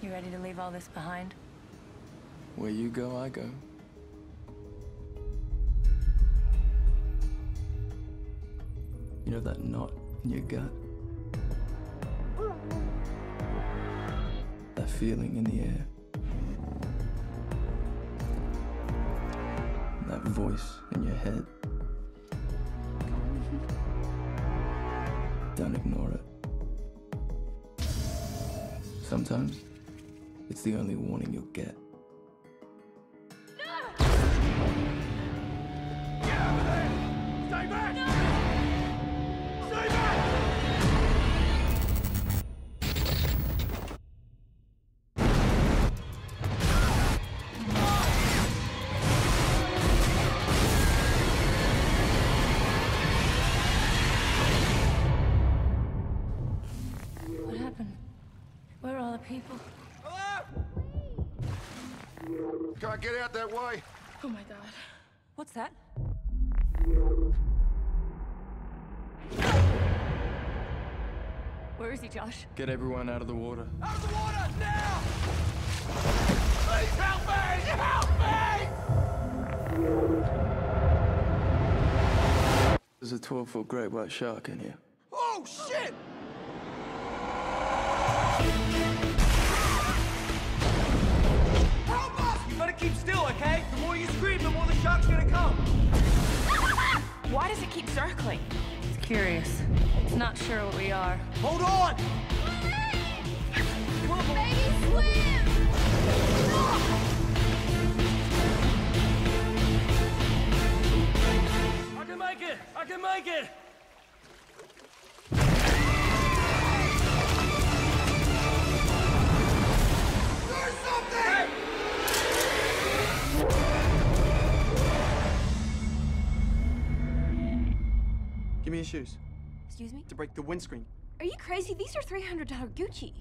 You ready to leave all this behind? Where you go, I go. You know that knot in your gut? That feeling in the air? That voice in your head? Don't ignore it. Sometimes, it's the only warning you'll get. Stay back! No! Stay back! What happened? Where are all the people? Hello? Can't get out that way. Oh my god. What's that? Where is he, Josh? Get everyone out of the water. Out of the water, now! Please help me! Help me! There's a 12-foot great white shark in here. Oh, shit! Help us! You better keep still, okay? The more you scream, the more the shark's gonna come. Why does it keep circling? It's curious. It's not sure what we are. Hold on! Baby, swim! I can make it! I can make it! Do something! Give me your shoes Excuse me? to break the windscreen. Are you crazy? These are $300 Gucci.